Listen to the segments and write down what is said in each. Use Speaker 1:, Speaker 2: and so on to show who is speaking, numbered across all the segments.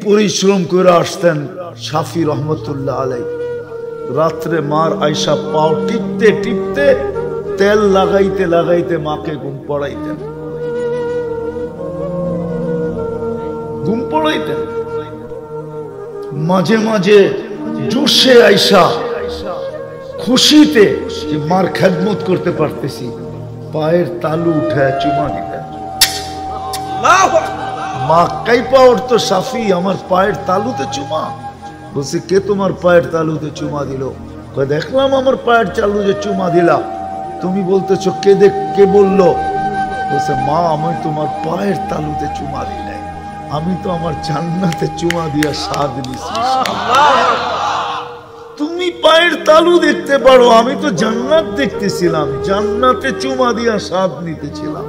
Speaker 1: পরিশ্রম করে আসতেন শাফি রহমতুল্লাহ আলাই। রাত্রে মার আয়সা পাও টিপতে টিপতে তেল লাগাইতে লাগাইতে মাকে ঘুম পড়াইতেন। মাঝে মাঝে জোশে আয়সা খুশিতে যে মার খেদমত করতে পারতেছি পায়ের তালু উঠায় চুমা দিতেন। মা কাইপা উঠতো, শাফি আমার পায়ের তালুতে চুমা। বলছে কে তোমার পায়ের তালুতে চুমা দিল? দেখলাম আমার পায়ের তালুতে চুমা দিলা। তুমি বলতেছো কে বললো? বলছে মা আমি তোমার পায়ের তালুতে চুমা দিই নাই, আমি তো আমার জান্নাতে চুমা দিয়া স্বাদ নিছি। তুমি পায়ের তালু দেখতে পারো, আমি তো জান্নাত দেখতেছিলাম, জান্নাতে চুমা দিয়া স্বাদ নিতেছিলাম।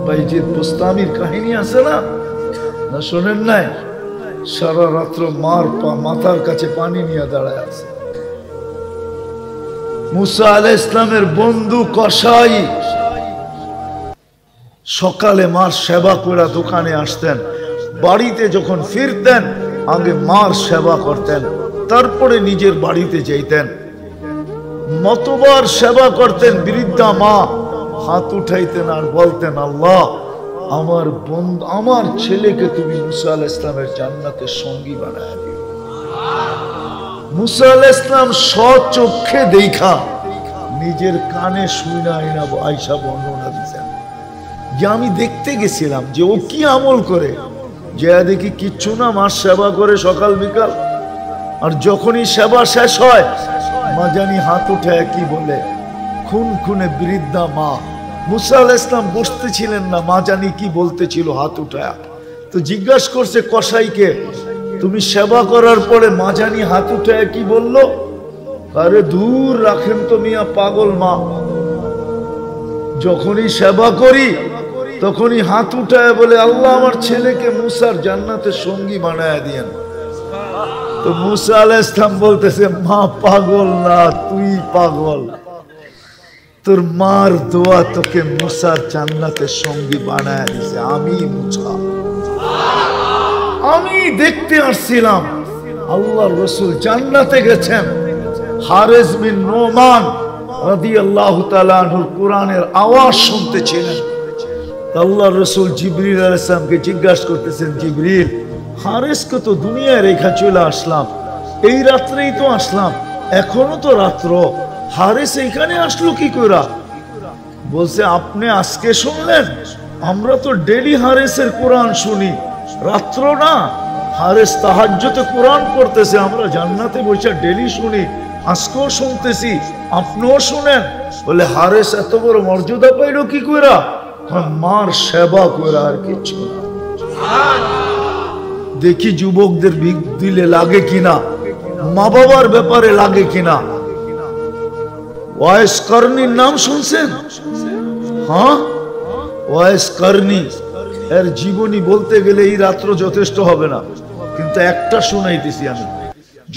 Speaker 1: বাইজিদ বুস্তামির কাহিনী আছে না, না শোনেন নাই? সারা রাত্র মার মাথার কাছে পানি নিয়ে দাঁড়ায় আছে। মুসা আলাইহিস ইসলামের বন্ধু কসাই সকালে মার সেবা করে দোকানে আসতেন, বাড়িতে যখন ফিরতেন আগে মার সেবা করতেন, তারপরে নিজের বাড়িতে যাইতেন। মতবার সেবা করতেন। বৃদ্ধা মা হাত উঠাইতেন আর বলতেন আল্লাহ আমার বন্ধু আমার ছেলেকে তুমি মুসা আলাইহিস ইসলামের জান্নাতের সঙ্গী বানায় দিও। মুসা আলাইহিস ইসলাম স্বচক্ষে দেখা নিজের কানে শুনা আয়সা বর্ণনা দিতেন যে আমি দেখতে গেছিলাম যে ও কি আমল করে, যে দেখি কিচ্ছু না, মার সেবা করে সকাল বিকাল। আর যখনই সেবা শেষ হয় মা জানি হাত উঠায় কি বলে, খুন খুনে বৃদ্ধা মা। মুসা আলাইহিস ইসলাম বসতেছিলেন না, মা জানি কি বলতেছিল হাত উঠায়। তো জিজ্ঞাসা করছে কসাইকে, তুমি সেবা করার পরে মা জানি হাত উঠায় কি বললো? আরে দূর রাখেন তো মিয়া, পাগল মা। যখনই সেবা করি তখনই হাত উঠায় বলে আল্লাহ আমার ছেলেকে মুসার জান্নাতের সঙ্গী বানায় দিয়েন। তো মুসা আলাইহিস সালাম বলতেছে মা পাগল না, তুই পাগল। তোর মার দোয়া তোকে মুসার জান্নাতের সঙ্গী বানায় দিয়েছে, আমি মুসা। আমি দেখতে আসছিলাম আল্লাহর রাসূল জান্নাতে গেছেন। হারিস বিন নোমান রাদিয়াল্লাহু তাআলা আনহু কোরআনের আওয়াজ শুনতেছিলেন। আল্লাহর রাসূল জিবরিল আলাইহিস সালামকে জিজ্ঞাসা করতেছেন, জিবরিল হারিসকে তো দুনিয়ায় রেখা চলে আসলাম, এই রাত্রেই তো আসলাম, এখনো তো রাত্র, হারিস এখানে আসলো কি করে? বলছে আপনি আজকে শুনলেন, আমরা তো ডেলি হারিসের কোরআন শুনি, রাত্র না। হারিস তাহাজ্জুদে কোরআন পড়তেছে, আমরা জান্নাতে বসে ডেলি শুনি, আজকেও শুনতেছি, আপনিও শুনেন। বলে হারিস এত বড় মর্যাদা পাইল কি করে? মার সেবা করে, আর কিছু না। দেখি যুবকদের ভিক দিলে লাগে কিনা, মা বাবার ব্যাপারে লাগে কিনা। ওয়াইস করনির নাম শুনছেন? হ্যাঁ, ওয়াইস করনি এর জীবনী বলতে গেলে এই রাত্র যথেষ্ট হবে না, কিন্তু একটা শুনাইতেছি আমি।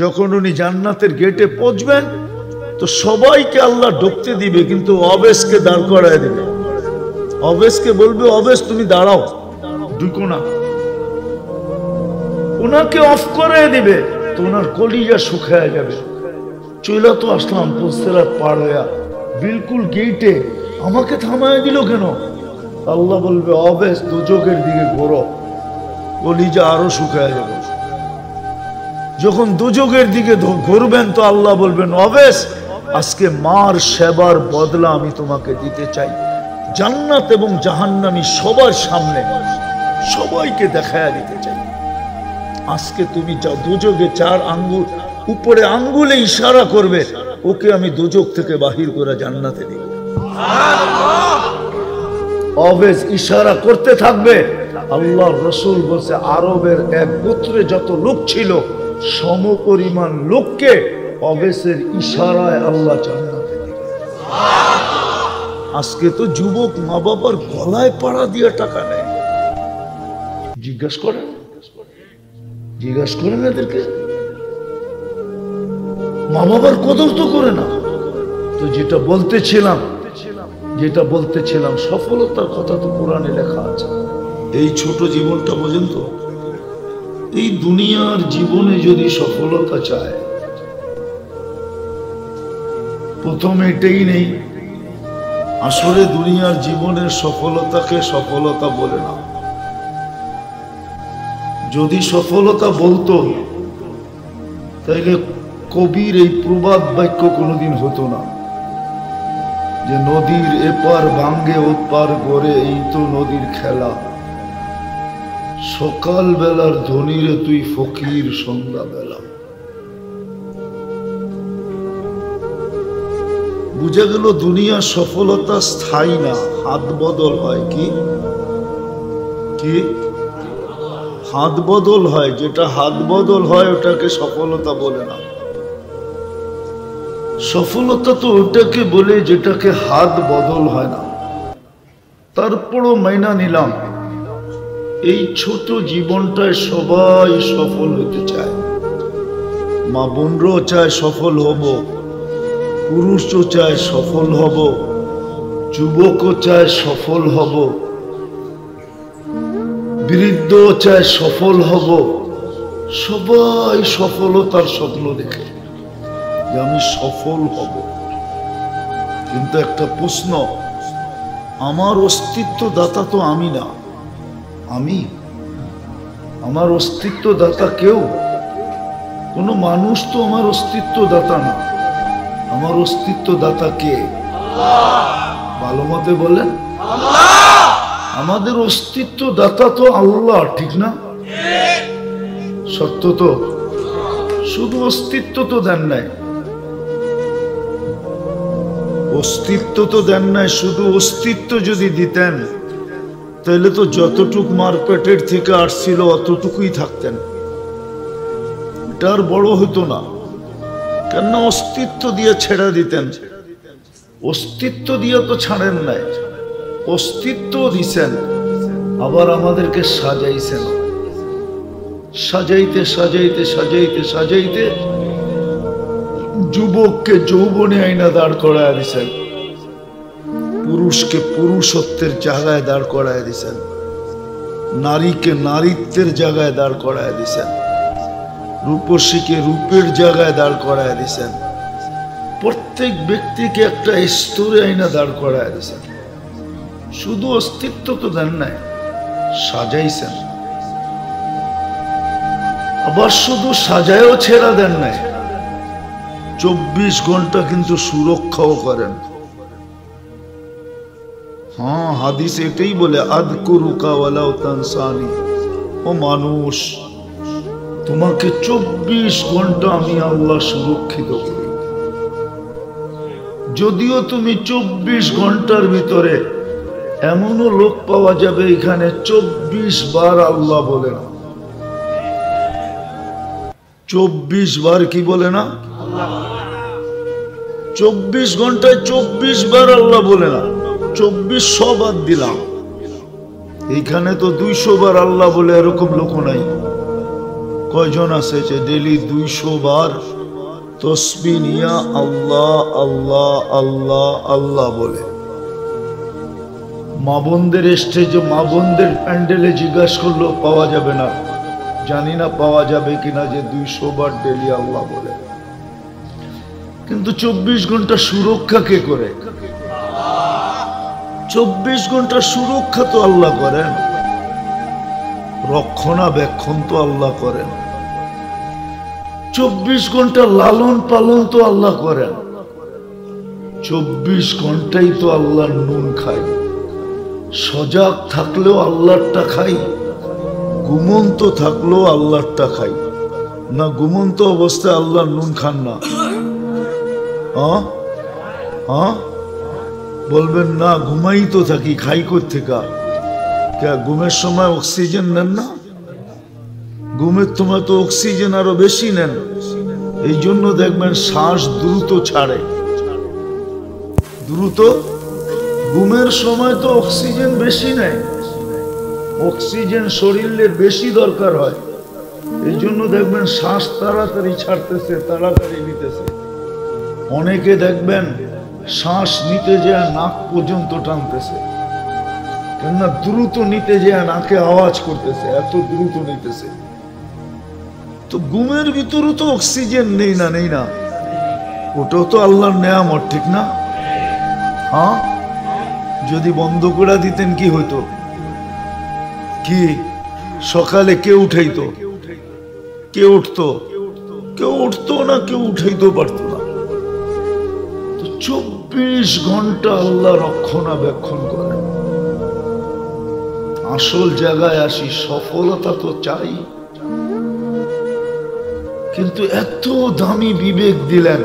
Speaker 1: যখন উনি জান্নাতের গেটে পৌঁছবেন তো সবাইকে আল্লাহ ঢুকতে দিবে, কিন্তু অবেশকে দাঁড় করায় দিবে। অবেশকে বলবে অবেশ তুমি দাঁড়াও, ঢুকো না। ওনাকে অফ করে দিবে, তো ওনার কলিজা শুকায় যাবে। চইলা তো আসলাম পুস্তেরাত পার হইয়া, বিলকুল গেটে আমাকে থামায় দিল কেন? আল্লাহ বলবে অবেশ দুজকের দিকে ঘোরো, কলিজা আরো শুকায় যাবে। যখন দুজকের দিকে ঘুরবেন তো আল্লাহ বলবেন অবেশ আজকে মার সেবার বদলা আমি তোমাকে দিতে চাই। জান্নাত এবং জাহান্নামী সবার সামনে সবাইকে দেখায়া দিতে চাই। আজকে তুমি যাও দুজকে, 4 আঙ্গুল উপরে আঙ্গুলে ইশারা করবে, ওকে আমি দুজক থেকে বাহির করে জান্নাতে দিব। অবেশ ইশারা করতে থাকবে। আল্লাহর রাসূল বলছে আরবের এক গোত্রে যত লোক ছিল সমপরিমাণ লোককে অবেশের ইশারায় আল্লাহ জান্নাতে দিবে। আজকে তো যুবক মা বাবার গলায় পাড়া দিয়ে টাকা নেয়। জিজ্ঞাসা করেন এদেরকে, মা বাবার কদর তো করে না। তো যেটা বলতেছিলাম সফলতার কথা তো কোরআনে লেখা আছে। এই ছোট জীবনটা পর্যন্ত এই দুনিয়ার জীবনে যদি সফলতা চায়, প্রথম এটাই নেই। আসলে দুনিয়ার জীবনের সফলতাকে সফলতা বলে না। যদি সফলতা বলতো তাইলে কবির এই প্রবাদ বাক্য কোনোদিন হতো না যে নদীর এপার ভাঙ্গে ওপার গড়ে, এই তো নদীর খেলা। সকাল বেলার ধনীরে তুই ফকির সন্ধ্যা বেলা। বুঝা গেল দুনিয়ার সফলতা স্থায়ী না, হাত বদল হয়। কি কি হাত বদল হয়। যেটা হাত বদল হয় ওটাকে সফলতা বলে না। সফলতা তো ওটাকে বলে যেটাকে হাত বদল হয় না। তারপরও মাইনা নিলাম এই ছোট জীবনটায় সবাই সফল হতে চায়। মা বোনরাও চায় সফল হব, পুরুষও চায় সফল হব, যুবকও চায় সফল হব, বৃদ্ধও চায় সফল হব। সবাই সফলতার স্বপ্ন দেখে যে আমি সফল হব। কিন্তু একটা প্রশ্ন, আমার অস্তিত্ব দাতা তো আমি না। আমি? আমার অস্তিত্ব দাতা কেউ? কোনো মানুষ তো আমার অস্তিত্ব দাতা না। আমার অস্তিত্ব দাতা কে? ভালো মতে বলেন। আমাদের অস্তিত্ব দাতা তো আল্লাহ, ঠিক না? সত্য তো? শুধু অস্তিত্ব তো দেন নাই, অস্তিত্ব তো দেন নাই। শুধু অস্তিত্ব যদি দিতেন তাহলে তো যতটুক মারপেটের থেকে আসছিল অতটুকুই থাকতেন, এটা আর বড় হতো না। কেন অস্তিত্ব দিয়ে ছেড়ে দিতেন? অস্তিত্ব দিয়ে তো ছাড়েন নাই, অস্তিত্ব দিছেন, আবার আমাদেরকে সাজাইছেন। সাজাইতে সাজাইতে সাজাইতে সাজাইতে যুবককে যৌবনে আইনা দাঁড় করায় দিছেন, পুরুষকে পুরুষত্বের জায়গায় দাঁড় করায় দিছেন, নারীকে নারীত্বের জায়গায় দাঁড় করায় দিছেন, রূপসীকে রূপের জায়গায় দাঁড় করায় দিছেন, প্রত্যেক ব্যক্তিকে একটা স্তরে আইনা দাঁড় করায় দিছেন। শুধু অস্তিত্ব তো দেন নাই, সাজাইছেন। আবার শুধু সাজায়ও ছেড়া দেন নাই, 24 ঘন্টা কিন্তু সুরক্ষাও করেন। হ্যাঁ, হাদিস এটাই বলে, আযকুরুকা ওয়ালাউ তানসানি। ও মানুষ, তোমাকে 24 ঘন্টা আমি আল্লাহ সুরক্ষিত করি। যদিও তুমি 24 ঘন্টার ভিতরে এমনও লোক পাওয়া যাবে এখানে 24 বার আল্লাহ বলে না। 24 বার কি বলে না? 24 ঘন্টায় 24 বার আল্লাহ বলে না। 2400 বাদ দিলাম, এইখানে তো 200 বার আল্লাহ বলে এরকম লোক নাই। কয়জন আছে যে ডেলি 200 বার তসবিহ নিয়া আল্লাহ আল্লাহ আল্লাহ আল্লাহ বলে? মা বোনদের স্টেজে, মা বোনদের প্যান্ডেলে জিজ্ঞাসা করলেও পাওয়া যাবে না। জানি না পাওয়া যাবে কিনা যে 200 বার ডেলি আল্লাহ বলে। কিন্তু 24 ঘন্টা সুরক্ষা কে করে? 24 ঘন্টা সুরক্ষা তো আল্লাহ করেন, রক্ষণাবেক্ষণ তো আল্লাহ করেন, 24 ঘন্টা লালন পালন তো আল্লাহ করেন। 24 ঘন্টাই তো আল্লাহর নুন খাই। সজাগ থাকলেও আল্লাহরটা খাই, ঘুমন্ত থাকলেও আল্লাহরটা খাই। না ঘুমন্ত অবস্থায় আল্লাহর নুন খান না? হ্যাঁ হ্যাঁ বলবেন না, ঘুমাই তো থাকি, খাই কোত্থেকে? ঘুমের সময় অক্সিজেন নেন না? ঘুমের সময় তো অক্সিজেন আরো বেশি নেন, এই জন্য দেখবেন শ্বাস দ্রুত ছাড়ে। দ্রুত ঘুমের সময় তো অক্সিজেন বেশি নেয়, অক্সিজেন শরীরের বেশি দরকার হয়, এই জন্য দেখবেন শ্বাস তাড়াতাড়ি ছাড়তেছে, তাড়াতাড়ি নিতেছে। অনেকে দেখবেন শ্বাস নিতে যায় নাক পর্যন্ত টানতেছে, কেননা দ্রুত নিতে যায় নাকে আওয়াজ করতেছে, এত দ্রুত নিতেছে। তো ঘুমের ভিতরে তো অক্সিজেন নেই না, ওটাও তো আল্লাহর নেয়ামত, ঠিক না? হ্যাঁ, যদি বন্ধ করে দিতেন কি হইতো? কি সকালে কে উঠাইতো? কে উঠতো? কেউ উঠতো না, কেউ উঠাইতেও পারতো না। তো 24 ঘন্টা আল্লাহ রক্ষণাবেক্ষণ করেন। আসল জায়গায় আসি, সফলতা তো চাই, কিন্তু এত দামি বিবেক দিলেন,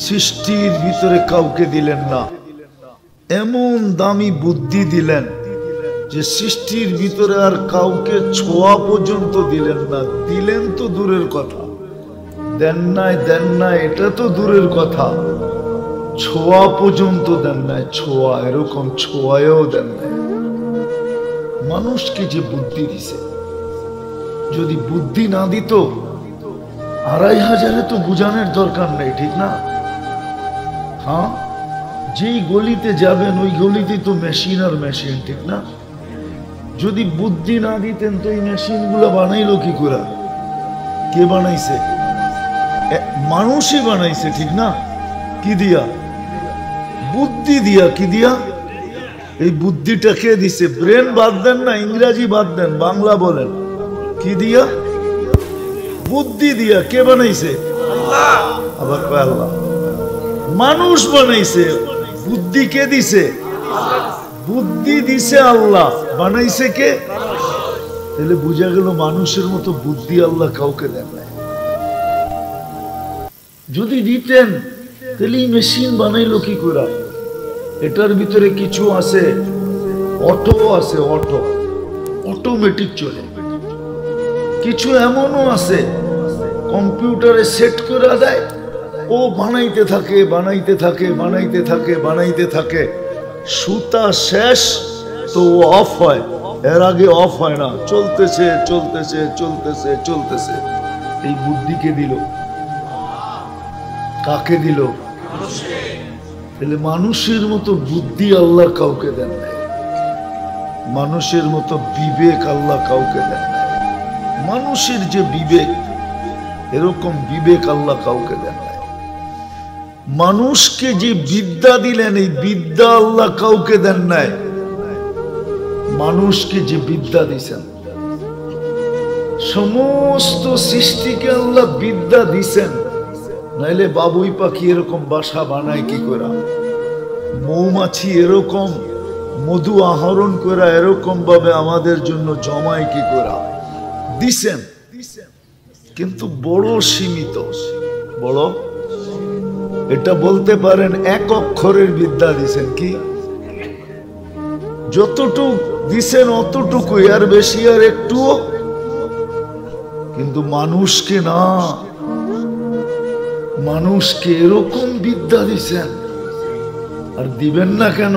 Speaker 1: সৃষ্টির ভিতরে কাউকে দিলেন না। এমন দামি বুদ্ধি দিলেন যে সৃষ্টির ভিতরে আর কাউকে ছোঁয়া পর্যন্ত দিলেন না। দিলেন তো দূরের কথা, দেন নাই এটা তো দূরের কথা, ছোঁয়া পর্যন্ত দেন নাই। ছোঁয়া, এরকম ছোঁয়ায়ও দেন নাই। মানুষকে যে বুদ্ধি দিছে, যদি বুদ্ধি না দিত 2500 তো বুঝানোর দরকার নেই, ঠিক না? হ্যাঁ, যেই গলিতে যাবেন ওই গলিতে তো মেশিন আর মেশিন, ঠিক না? যদি বুদ্ধি না দিতেন তো এই মেশিন গুলো বানাইলো কি করে? কে বানাইছে? মানুষই বানাইছে, ঠিক না? কি দিয়া? বুদ্ধি দিয়া। কি দিয়া? এই বুদ্ধিটা কে দিছে? ব্রেন বাদ দেন না, ইংরাজি বাদ দেন, বাংলা বলেন। কি দিয়া? বুদ্ধি দিয়া। কে বানাইছে? আবার কয় আল্লাহ। মানুষ বানাইছে, বুদ্ধি কে দিছে? বুদ্ধি দিছে আল্লাহ, বানাইছে কে? তাহলে বুঝা গেল মানুষের মতো বুদ্ধি আল্লাহ কাউকে দেন নাই। যদি দিতেন তাহলে এই মেশিন বানাইলো কি করে? এটার ভিতরে কিছু আছে, অটো আছে, অটোমেটিক চলে। কিছু এমনও আছে কম্পিউটারে সেট করে দেয়, ও বানাইতে থাকে, সুতা শেষ তো অফ হয়, এর আগে অফ হয় না, চলতেছে। এই বুদ্ধিকে দিল কাকে দিল? তাহলে মানুষের মতো বুদ্ধি আল্লাহ কাউকে দেন নাই, মানুষের মতো বিবেক আল্লাহ কাউকে দেন নাই। মানুষের যে বিবেক, এরকম বিবেক আল্লাহ কাউকে দেন নাই। মানুষকে যে বিদ্যা দিলেন, এই বিদ্যা আল্লাহ কাউকে দেন নাই। মানুষকে যে বিদ্যা দিছেন, সমস্ত সৃষ্টিকে আল্লাহ বিদ্যা দিছেন, নাইলে বাবুই পাখি এরকম বাসা বানায় কি করে? মৌমাছি এরকম মধু আহরণ করে এরকম ভাবে আমাদের জন্য জমায় কি করে? দিছেন, কিন্তু বড় সীমিত। বড়, এটা বলতে পারেন এক অক্ষরের বিদ্যা দিছেন। কি? যতটুকু দিছেন অতটুকু, আর বেশি আর একটুও। কিন্তু মানুষকে না, মানুষকে এরকম বিদ্যা দিছেন। আর দিবেন না কেন?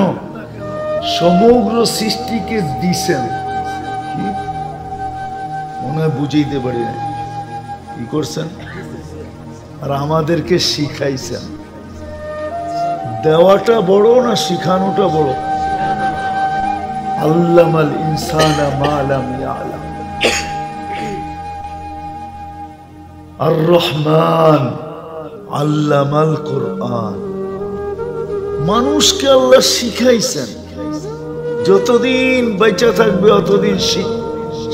Speaker 1: সমগ্র সৃষ্টিকে দিছেন। কি মনে হয় বুঝাইতে পারি না কি করছেন? আর আমাদেরকে শিখাইছেন। দেওয়াটা বড় না শিখানোটা বড়? আল্লামাল ইনসানা মা লাম ইয়ালাম। আর রহমান আল্লামাল কোরআন। মানুষকে আল্লাহ শিখাইছেন। যতদিন বেঁচে থাকবে অতদিন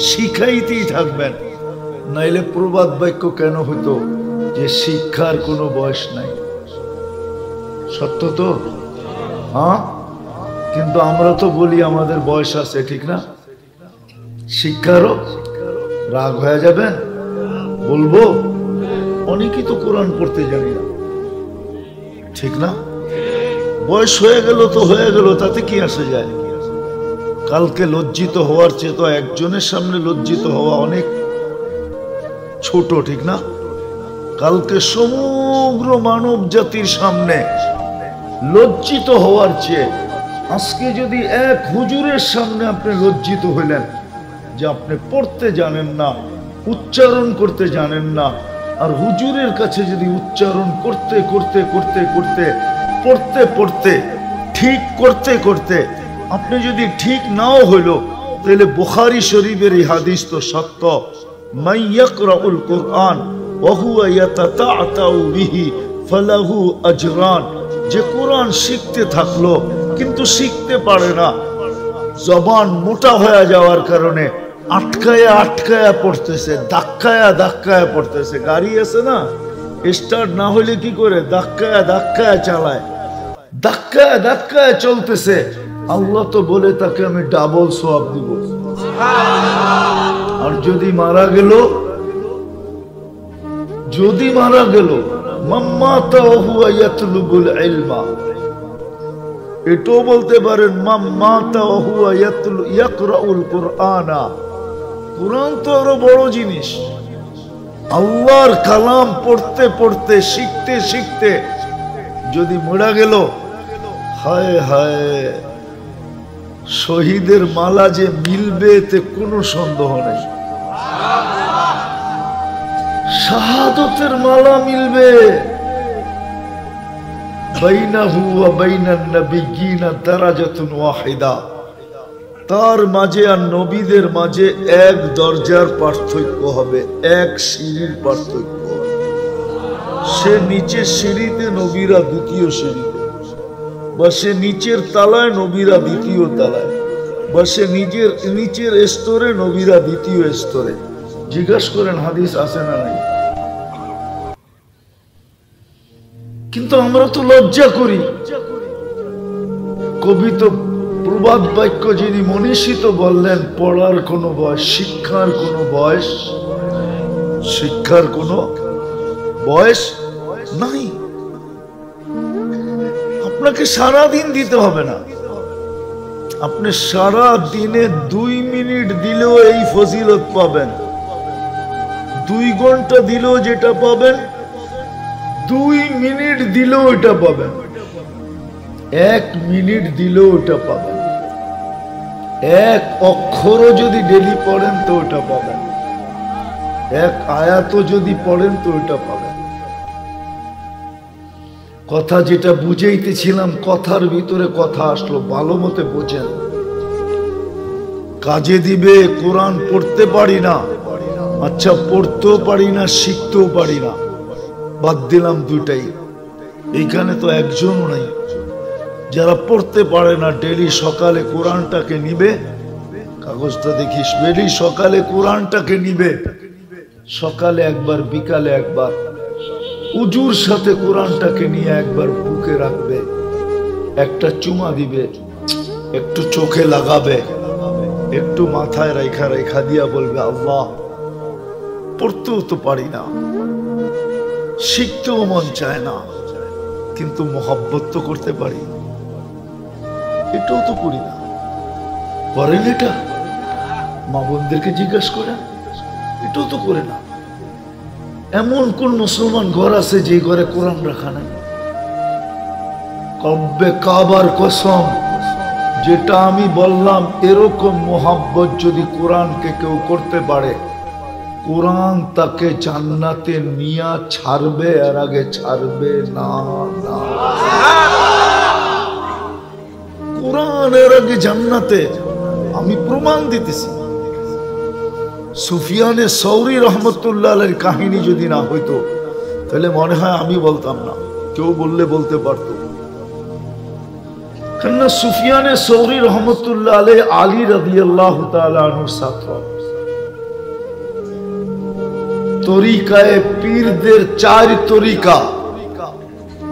Speaker 1: শিখাইতেই থাকবেন। নাইলে প্রবাদ বাক্য কেন হতো যে শিক্ষার কোনো বয়স নাই? সত্য তো? হ্যাঁ, কিন্তু আমরা তো বলি আমাদের বয়স আছে, ঠিক না? শিক্ষারও রাগ হয়ে যাবেন বলবো? অনেকেই তো কোরআন পড়তে জানি না, ঠিক না? বয়স হয়ে গেল তো হয়ে গেল, তাতে কি আসে যায়? কালকে লজ্জিত হওয়ার চেয়ে তো একজনের সামনে লজ্জিত হওয়া অনেক ছোট, ঠিক না? কালকে সমগ্র মানব জাতির সামনে লজ্জিত হওয়ার চেয়ে আজকে যদি এক হুজুরের সামনে আপনি লজ্জিত হইলেন যে আপনি পড়তে জানেন না, উচ্চারণ করতে জানেন না, আর হুজুরের কাছে যদি উচ্চারণ করতে করতে করতে করতে পড়তে পড়তে ঠিক করতে করতে আপনি যদি ঠিক নাও হইল, তাহলে বুখারী শরীফের এই হাদিস তো সত্য, মান ইয়াকরাউল কুরআন ওয়া হুয়া ইয়াতাতাআতাউ বিহি ফালাহু আজরান। যে কোরআন শিখতে থাকলো কিন্তু শিখতে পারে না, জবান মোটা হয়ে যাওয়ার কারণে আটকায়া আটকায়া পড়তেছে, ধাক্কায়া ধাক্কায়া পড়তেছে। গাড়ি আছে না, স্টার্ট না হলে কি করে, ধাক্কায়া ধাক্কায়া চালায়, ধাক্কায়া ধাক্কায়া চলতেছে। আল্লাহ তো বলে তাকে আমি ডাবল সওয়াব দিব। আর যদি মারা গেল, যদি মারা গেল, মাম্মাতা ওয়া হুয়া ইয়াতলুবুল ইলমা, এটাও বলতে পারেন মাম্মাতা ওয়া হুয়া ইয়াকরাউল কুরআনা। কুরআন তো আরো বড় জিনিস। আল্লাহর কালাম পড়তে পড়তে শিখতে শিখতে যদি মরে গেল, হায় হায়, শহীদের মালা যে মিলবে এতে কোনো সন্দেহ নেই। শাহাদতের মালা মিলবে। বাইনাহু ওয়া বাইনান নাবিয়্যিনা দারাজাতুন ওয়াহিদা, তার মাঝে আর নবীদের মাঝে এক দরজার পার্থক্য হবে, এক সিঁড়ির পার্থক্য হবে। সে নিচের সিঁড়িতে, নবীরা দ্বিতীয় সিঁড়িতে, বা সে নিচের তালায়, নবীরা দ্বিতীয় তালায়, বা সে নিচের স্তরে, নবীরা দ্বিতীয় স্তরে। জিজ্ঞাসা করেন হাদিস আছে না নাই? কিন্তু আমরা তো লজ্জা করি। কবি তো প্রবাদ বাক্য যিনি মনীষী তো বললেন, পড়ার কোনো বয়স, শিক্ষার কোনো বয়স, শিক্ষার কোনো বয়স নাই। আপনাকে সারা দিন দিতে হবে না, আপনি সারা দিনে 2 মিনিট দিলেও এই ফজিলত পাবেন। 2 ঘন্টা দিলেও যেটা পাবেন, 2 মিনিট দিলেও এটা পাবেন, 1 মিনিট দিলেও ওটা পাবেন। 1 অক্ষরও যদি ডেলি পড়েন তো ওটা পাবেন, 1 আয়াতও যদি পড়েন তো ওটা পাবেন। কথা যেটা বুঝাইতেছিলাম, কথার ভিতরে কথা আসলো, ভালো মতে বোঝেন। কাজে দিবে। কোরআন পড়তে পারি না, আচ্ছা পড়তেও পারি না, শিখতেও পারি না, বাদ দিলাম দুটাই। এইখানে তো একজনও নাই। যারা পড়তে পারে না, ডেলি সকালে কোরআনটাকে নিবে, কাগজটা দেখিস, ডেলি সকালে কোরআনটাকে নিবে, সকালে একবার, বিকালে একবার, উজুর সাথে কোরআনটাকে নিয়ে একবার বুকে রাখবে, একটা চুমা দিবে, একটু চোখে লাগাবে, একটু মাথায় রেখা রেখা দিয়া বলবে, আল্লাহ, পড়তেও তো পারি না, শিখতেও মন চায় না, কিন্তু মোহাব্বত তো করতে পারি, এটাও তো করি না। করেন এটা? মা বোনদেরকে জিজ্ঞাসা করেন, এটাও তো করে না। এমন কোন মুসলমান ঘর আছে যে ঘরে কোরআন রাখা নাই? কব্বে কাবার কসম, যেটা আমি বললাম, এরকম মোহাব্বত যদি কোরআনকে কেউ করতে পারে, কোরআন তাকে জান্নাতে নিয়া ছাড়বে, আর আগে ছাড়বে না। কোরআনের আগে জান্নাতে, আমি প্রমাণ দিতেছি। সুফিয়ানে সৌরি রহমতুল্লাহ আলাইহির কাহিনী যদি না হইতো, তাহলে মনে হয় আমি বলতাম না, কেউ বললে বলতে পারতো। কেননা সুফিয়ানে সৌরি রহমতুল্লাহ আলাইহি আলী রাদিয়াল্লাহু তাআলা আনহুর ছাত্র। তরিকায়ে পীরদের 4 তরিকা,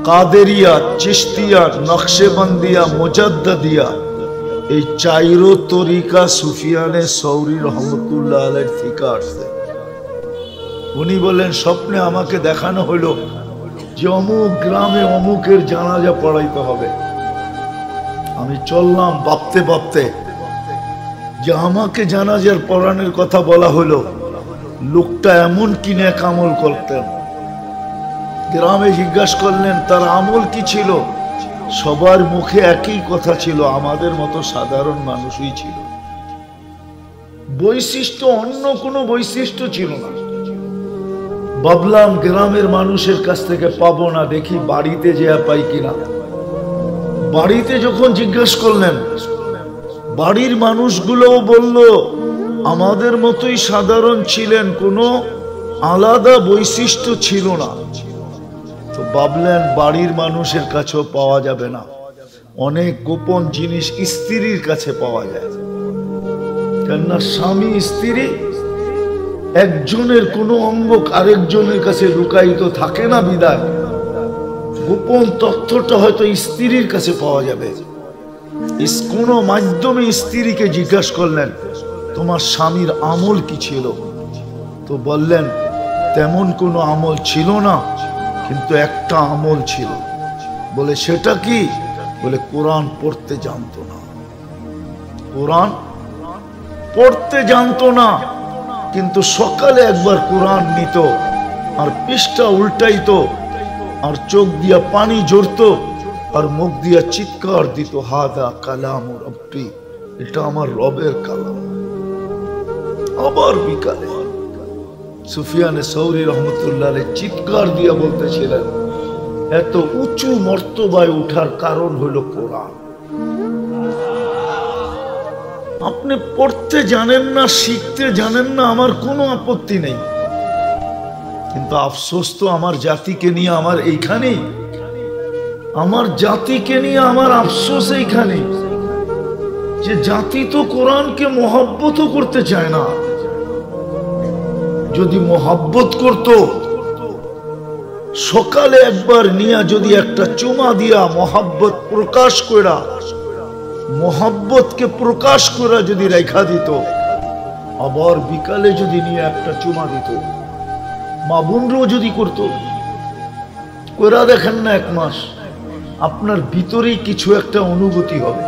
Speaker 1: কাদেরিয়া, চিশতিয়া, নকশবন্দিয়া, মুজাদ্দিদিয়া, এই 4 তরিকা সুফিয়ানে সৌরি রহমতুল্লাহ আলাইহির থেকে আসছে। উনি বলেন, স্বপ্নে আমাকে দেখানো হলো যে অমুক গ্রামে অমুকের জানাজা পড়াইতে হবে। আমি চললাম ভাবতে ভাবতে, যে আমাকে জানাজার পড়ানোর কথা বলা হলো, লোকটা এমন কি নেক আমল করতেন। গ্রামে জিজ্ঞাসা করলেন তার আমল কি ছিল, সবার মুখে একই কথা ছিল, আমাদের মতো সাধারণ মানুষই ছিল, বৈশিষ্ট্য অন্য কোনো বৈশিষ্ট্য ছিল না। ভাবলাম গ্রামের মানুষের কাছ থেকে পাবো না, দেখি বাড়িতে যেয়া পাই কিনা। বাড়িতে যখন জিজ্ঞাসা করলেন, বাড়ির মানুষগুলোও বলল আমাদের মতোই সাধারণ ছিলেন, কোনো আলাদা বৈশিষ্ট্য ছিল না। তো ভাবলেন বাড়ির মানুষের কাছেও পাওয়া যাবে না, অনেক গোপন জিনিস স্ত্রীর কাছে পাওয়া যায়। কেননা স্বামী স্ত্রী একজনের কোনো অঙ্গ আরেকজনের কাছে লুকায়িত থাকে না, বিদায় গোপন তথ্যটা হয়তো স্ত্রীর কাছে পাওয়া যাবে। কোনো মাধ্যমে স্ত্রীকে জিজ্ঞাসা করলেন তোমার স্বামীর আমল কি ছিল? তো বললেন তেমন কোনো আমল ছিল না, কিন্তু একটা আমল ছিল। বলে সেটা কি? বলে কোরআন পড়তে জানতো না। কোরআন পড়তে জানতো না, কিন্তু সকালে একবার কোরআন নিত আর পৃষ্ঠা উল্টাইতো আর চোখ দিয়া পানি ঝরতো আর মুখ দিয়া চিৎকার দিত, হাদা কালাম রব্বি, এটা আমার রবের কালাম। আবার বিকালে সুফিয়ানে সৌরি রহমতুল্লাহ আলাইহি চিৎকার দিয়া বলতেছিলেন, এত উঁচু মর্তবায় উঠার কারণ হলো কোরআন। আপনি পড়তে জানেন না, শিখতে জানেন না, আমার কোনো আপত্তি নেই, কিন্তু আফসোস তো আমার জাতিকে নিয়ে আমার এইখানেই, আমার জাতিকে নিয়ে আমার আফসোস এইখানে যে জাতি তো কোরআনকে মহব্বত করতে চায় না। যদি মহব্বত করত, সকালে একবার নিয়া যদি একটা চুমা দিয়া মহব্বত প্রকাশ করা, মহব্বতকে প্রকাশ করা যদি রেখা দিত, আবার বিকালে যদি নিয়ে একটা চুমা দিত, মা বোনরাও যদি করত, করা দেখেন না, এক মাস আপনার ভিতরেই কিছু একটা অনুভূতি হবে।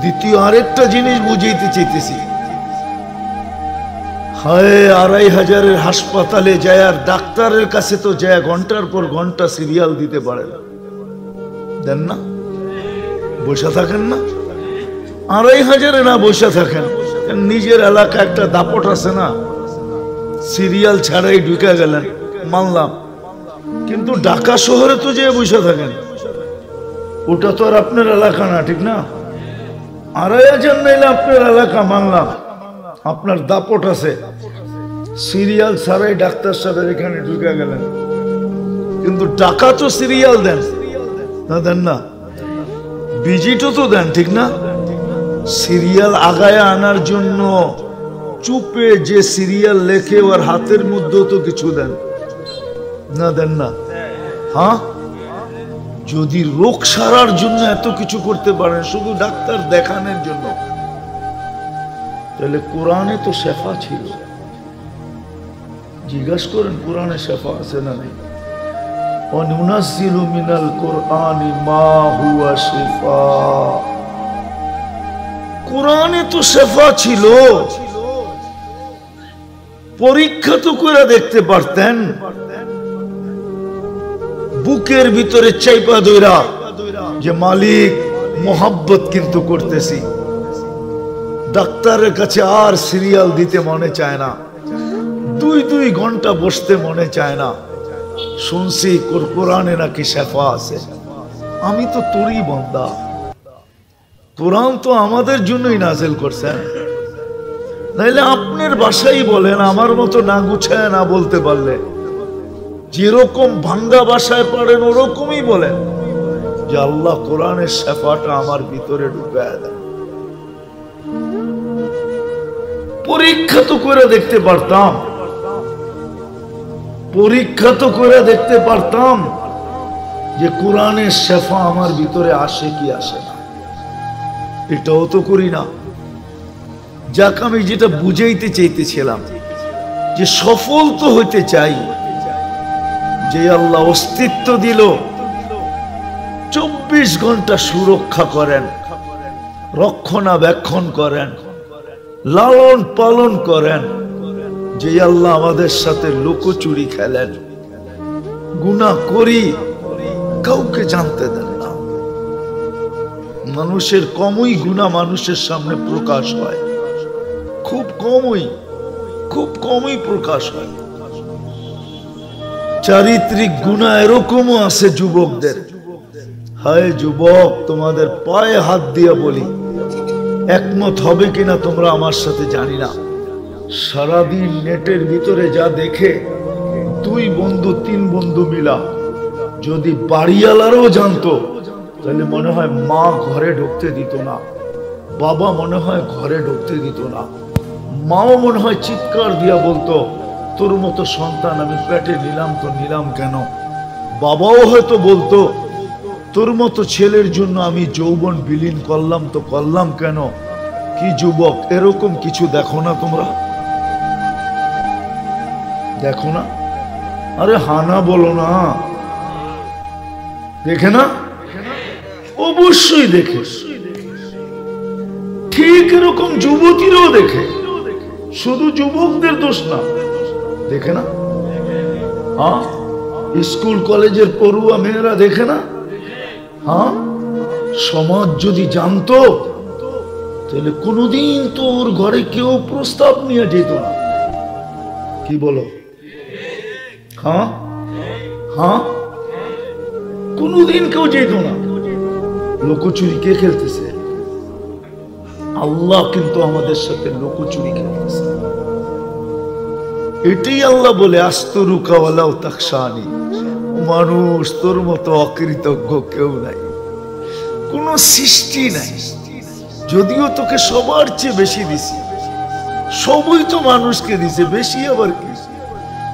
Speaker 1: দ্বিতীয় আরেকটা জিনিস বুঝাইতে চাইতেছি, হায় 2500 হাসপাতালে যায় আর ডাক্তারের কাছে তো যায় ঘন্টার পর ঘন্টা সিরিয়াল দিতে পারে না, দেন না? বসে থাকেন না? 2500 না বসে থাকেন, নিজের এলাকা একটা দাপট আছে না, সিরিয়াল ছাড়াই ঢুকে গেলেন, মানলাম, কিন্তু ঢাকা শহরে তো যে বসে থাকেন, ওটা তো আর আপনার এলাকা না, ঠিক না? 2500 নাইলে আপনার এলাকা, মানলাম, আপনার দাপট আছে, সিরিয়াল ছাড়াই ডাক্তার সাহেবের এখানে ঢুকে গেলেন, কিন্তু ঢাকা তো সিরিয়াল দেন না, দেন না? ভিজিটও তো দেন, ঠিক না? সিরিয়াল আগায় আনার জন্য চুপে যে সিরিয়াল লেখে ওর হাতের মধ্যেও তো কিছু দেন না, দেন না? হ্যাঁ, যদি রোগ সারার জন্য এত কিছু করতে পারেন শুধু ডাক্তার দেখানোর জন্য, তাহলে কোরআনে তো শেফা ছিল। জিজ্ঞাসা করেন কোরআনে শেফা আছে না নেই? ওয়ানুনাজ্জিলু মিনাল কুরআনি মা হুয়া শিফা, কোরআনে তো শেফা ছিল। পরীক্ষা তো করে দেখতে পারতেন, বুকের ভিতরে চাইপা দইরা যে মালিক মোহাব্বত কিন্তু করতেছি, ডাক্তারের কাছে আর সিরিয়াল দিতে মনে চায় না, 2 ঘন্টা বসতে মনে চায় না, শুনছি কোরআনে নাকি শেফা আছে। আমি তো তোরই বান্দা, কোরআন তো আমাদের জন্যই নাযিল করছেন, নাইলে আপনার ভাষাই বলেন, আমার মতো না গুছায় না বলতে পারলে, যেরকম ভাঙ্গা ভাষায় পারেন ওরকমই বলেন যে আল্লাহ কোরআনের শেফাটা আমার ভিতরে ঢুকায় দেন। পরীক্ষা তো করে দেখতে পারতাম, পরীক্ষা তো করে দেখতে পারতাম যে কোরআনের শেফা আমার ভিতরে আসে কি আসে না, এটাও তো করি না। যাক, আমি যেটা বুঝাইতে চাইতেছিলাম যে সফল তো হইতে চাই, যে আল্লাহ অস্তিত্ব দিল, 24 ঘন্টা সুরক্ষা করেন, রক্ষণাবেক্ষণ করেন, লালন পালন করেন, যে আল্লাহ আমাদের সাথে লুকোচুরি খেলেন, গুনাহ করি কাউকে জানতে দেন না। মানুষের কমই গুনাহ মানুষের সামনে প্রকাশ হয়, খুব কমই প্রকাশ হয়। চারিত্রিক গুনাহ এরকমও আছে যুবকদের। হায় যুবক, তোমাদের পায়ে হাত দিয়ে বলি, একমত হবে কিনা তোমরা আমার সাথে জানি না। সারাদিন নেটের ভিতরে যা দেখে, 2 বন্ধু 3 বন্ধু মিলা যদি বাড়িওয়ালারও জানতো, তাহলে মনে হয় মা ঘরে ঢুকতে দিত না, বাবা মনে হয় ঘরে ঢুকতে দিত না, মাও মনে হয় চিৎকার দিয়া বলতো, তোর মতো সন্তান আমি পেটে নিলাম তো নিলাম কেন। বাবাও হয়তো বলতো, তোর মতো ছেলের জন্য আমি যৌবন বিলীন করলাম তো করলাম কেন। কি যুবক, এরকম কিছু দেখো না তোমরা? দেখো না? আরে হানা বলো না, দেখে না? অবশ্যই দেখে। ঠিক এরকম যুবতীরাও দেখে, শুধু যুবকদের দোষ না, দেখে না? হ্যাঁ, স্কুল কলেজের পড়ুয়া মেয়েরা দেখে না? হ্যাঁ, সমাজ যদি জানতো তাহলে কোনোদিন তো ওর ঘরে কেউ প্রস্তাব নিয়ে যেত না। কি বলো? হ্যাঁ হ্যাঁ, কোনোদিন কেউ যেত না। লোকচুরি কে খেলতেছে? আল্লাহ কিন্তু আমাদের সাথে লোকচুরি খেলতেছে। এটাই আল্লাহ বলে, আস্তরুকা ওয়ালাউ তাকশানি, মানুষ তোর মতো অকৃতজ্ঞ কেউ নাই, কোন সৃষ্টি নাই। যদিও তোকে সবার চেয়ে বেশি দিছি, সবই তো মানুষকে দিছে, বেশি আবার কি?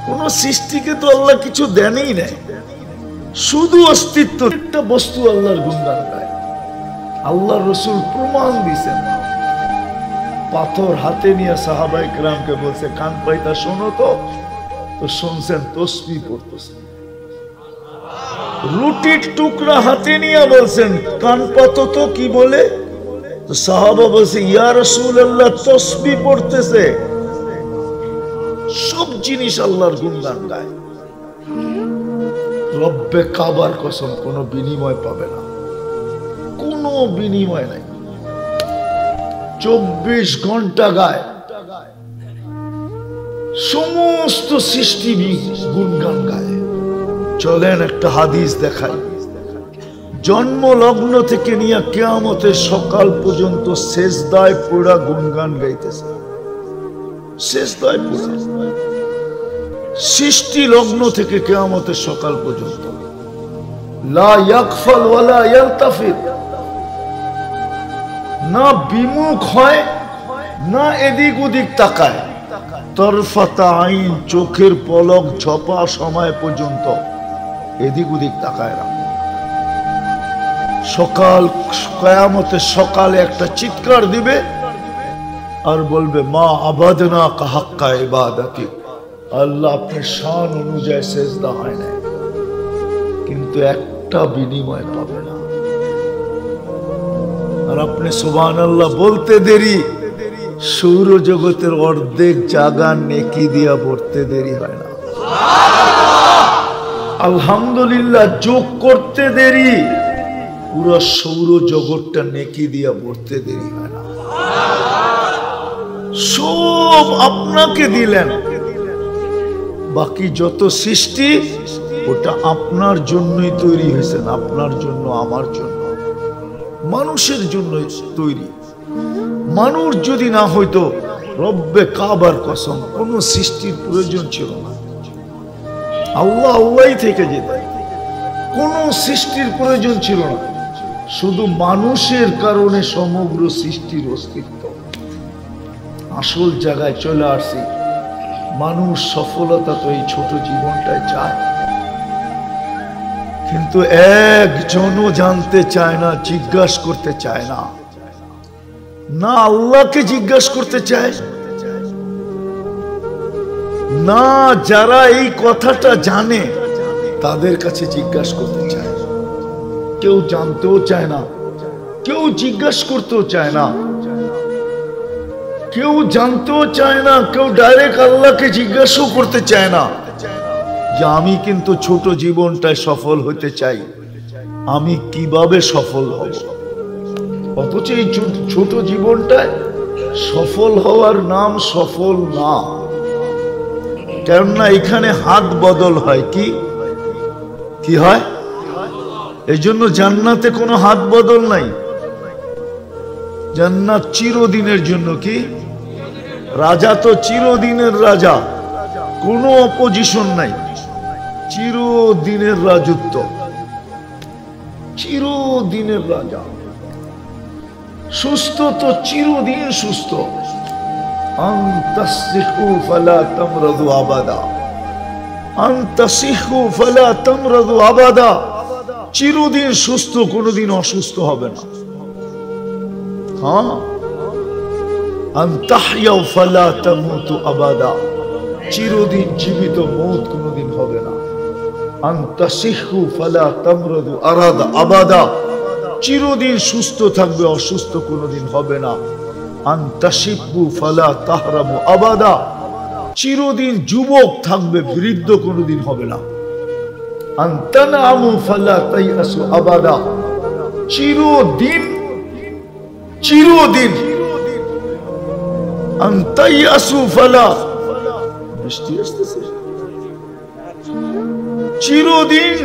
Speaker 1: কোন সৃষ্টিকে তো আল্লাহ কিছু দেনই নাই, শুধু অস্তিত্ব। একটা বস্তু আল্লাহর গুণগান গায়। আল্লাহ রসুল প্রমাণ দিছেন, পাথর হাতে নিয়ে সাহাবায়ে কেরামকে বলছে, কান পাইতা শোনো তো শুনছেন, তসবিহ পড়তেছেন। রুটির টুকরা হাতে নিয়ে বলছেন, কান পাতো তো কি বলে? তো সাহাবা বলছে, ইয়া রাসূলুল্লাহ তসবিহ পড়তেছে। সব জিনিস আল্লাহর গুণগান গায়। রব্বে কাবার কসম, কোনো বিনিময় পাবে না, কোনো বিনিময় নাই। 24 ঘন্টা গায়, সমস্ত সৃষ্টি গুণগান গায়। চলেন একটা হাদিস দেখাই। জন্ম লগ্ন থেকে নিয়ে কিয়ামতের সকাল পর্যন্ত সেজদায় পুরা গুণগান গাইতেছে, সেজদায় পুরা। সৃষ্টি লগ্ন থেকে কিয়ামতের সকাল পর্যন্ত লা ইয়াগফাল ওয়ালা ইয়ালতাফিত, না বিমুখ হয় না এদিক ওদিক তাকায়। তরফাতা আইন, চোখের পলক ঝপা সময় পর্যন্ত এদিক ওদিক তাকায় না। সকাল কিয়ামতের সকালে একটা চিৎকার দিবে আর বলবে, মা আবাদনা কা হাক্কা ইবাদাতি, আল্লাহ আপনার শান অনুযায়ী সেজদা হয় না, কিন্তু একটা বিনিময় পাবে না। আর আপনি সুবহানাল্লাহ বলতে দেরি, সৌরজগতের অর্ধেক জায়গা নেকি দিয়া ভরতে দেরি হয় না। আলহামদুলিল্লাহ যোগ করতে দেরি, পুরো সৌরজগৎটা নেকি দিয়া ভরতে দেরি হয় না। সব আপনাকে দিলেন, বাকি যত সৃষ্টি ওটা আপনার জন্যই তৈরি হয়েছেন, আপনার জন্য, আমার জন্য, মানুষের জন্য তৈরি। মানুষ যদি না হইতো, রব্বে কাবার কসম, কোন সৃষ্টির প্রয়োজন ছিল না। আল্লাহ আল্লাহই থেকে যেত, কোন সৃষ্টির প্রয়োজন ছিল না। শুধু মানুষের কারণে সমগ্র সৃষ্টির অস্তিত্ব। আসল জায়গায় চলে আসছি। মানুষ সফলতা তো এই ছোট জীবনটায় চায়, কিন্তু একজনও জানতে চায় না, জিজ্ঞাসা করতে চায় না, না আল্লাহকে জিজ্ঞাসা করতে চায় না, যারা এই কথাটা জানে তাদের কাছে জিজ্ঞাসা করতে চায়। কেউ জানতেও চায় না, কেউ জিজ্ঞাসা করতেও চায় না, কেউ জানতেও চায় না, কেউ ডাইরেক্ট আল্লাহকে জিজ্ঞাসাও করতে চায় না যে আমি কিন্তু ছোট জীবনটায় সফল হতে চাই, আমি কিভাবে সফল হব। অথচ এই ছোট জীবনটায় সফল হওয়ার নাম সফল না, কেননা এখানে হাত বদল হয়। কি কি হয়? এই জন্য জান্নাতে কোনো হাত বদল নাই। জান্নাত চিরদিনের জন্য। কি রাজা তো চিরদিনের রাজা, কোনো অপোজিশন নাই, চিরদিনের রাজত্ব, চিরদিনের রাজা। সুস্থ তো চিরদিন সুস্থ। আনতাসিহু ফালা তামরাদু আবাদা, আনতাসিহু ফালা তামরাদু আবাদা। চিরদিন সুস্থ, কোনোদিন অসুস্থ হবে না। হ্যাঁ, আনতাহইয়াউ ফালা তামুতু আবাদা। চিরদিন জীবিত, মৌত কোনোদিন হবে না। আনতাসিহু ফালা তামরাদু আরাদা আবাদা। চিরদিন সুস্থ থাকবে, অসুস্থ কোনোদিন হবে না। আনতাশিবু ফালা তাহরামু আবাদা। চিরদিন যুবক থাকবে, বৃদ্ধ কোনোদিন হবে না। আনতানামু ফালা তাইয়াসু আবাদা। চিরদিন, চিরদিন। আনতাইয়াসু ফালা, বৃষ্টি আসতেছে, চিরদিন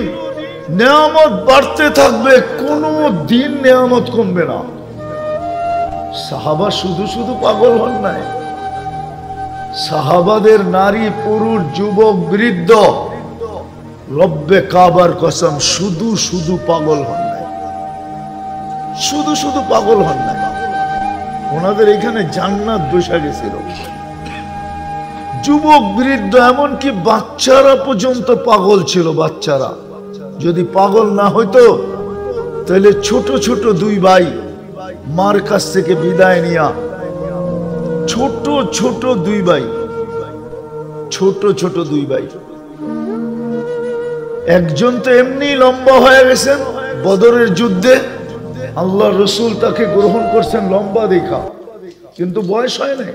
Speaker 1: নেয়ামত বাড়তে থাকবে, কোনো দিন নেয়ামত কমবে না। সাহাবা শুধু শুধু পাগল হন নাই, সাহাবাদের নারী পুরুষ যুবক বৃদ্ধ রব্বে কাবার কসম শুধু শুধু পাগল হন নাই, শুধু শুধু পাগল হন নাই। ওনাদের এখানে জান্নাত বসে গেছিল। যুবক বৃদ্ধ এমনকি বাচ্চারা পর্যন্ত পাগল ছিল। বাচ্চারা যদি পাগল না হইতো তাহলে ছোট ছোট দুই ভাই মার কাছ থেকে বিদায় নিয়া, ছোট ছোট দুই ভাই, ছোট ছোট দুই ভাই, একজন তো এমনি লম্বা হয়ে গেছেন বদরের যুদ্ধে, আল্লাহ রসুল তাকে গ্রহণ করছেন লম্বা দেখা, কিন্তু বয়স হয় নাই।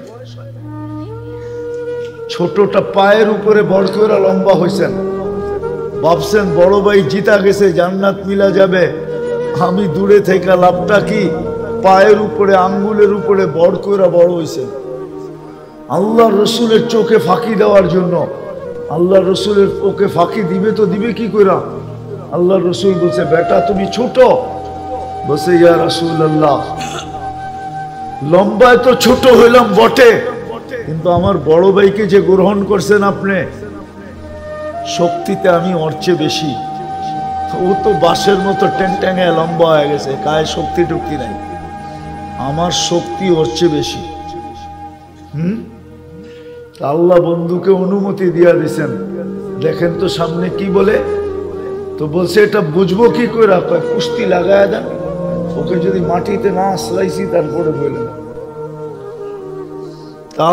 Speaker 1: ছোটটা পায়ের উপরে বড় করে লম্বা হয়েছেন, ভাবছেন বড় ভাই জিতা গেছে, জান্নাত মিলা যাবে, আমি দূরে থেকে লাভটা কি? পায়ের উপরে আঙ্গুলের উপরে বড় করে বড় হয়েছেন। আল্লাহ রসুলের চোখে ফাঁকি দেওয়ার জন্য, আল্লাহ রসুলের ওকে ফাঁকি দিবে তো দিবে কি করে? আল্লাহ রসুল বলছে, বেটা তুমি ছোট। বলছে, ইয়া রাসূলুল্লাহ, লম্বায় তো ছোট হইলাম বটে, কিন্তু আমার বড় ভাইকে যে গ্রহণ করছেন আপনি, শক্তিতে আমি ওর চেয়ে বেশি। ও তো বাঁশের মতো ট্যাংট্যাঙে লম্বা হয়ে গেছে, গায়ে শক্তি টক্তি নাই, আমার শক্তি ওর চেয়ে বেশি। আল্লাহ বন্ধুকে অনুমতি দিয়া দিছেন, দেখেন তো সামনে কি বলে। তো বলছে, এটা বুঝবো কি করে? কুস্তি লাগায় দেন, ওকে যদি মাটিতে না আসলাইছি তারপরে বললেন।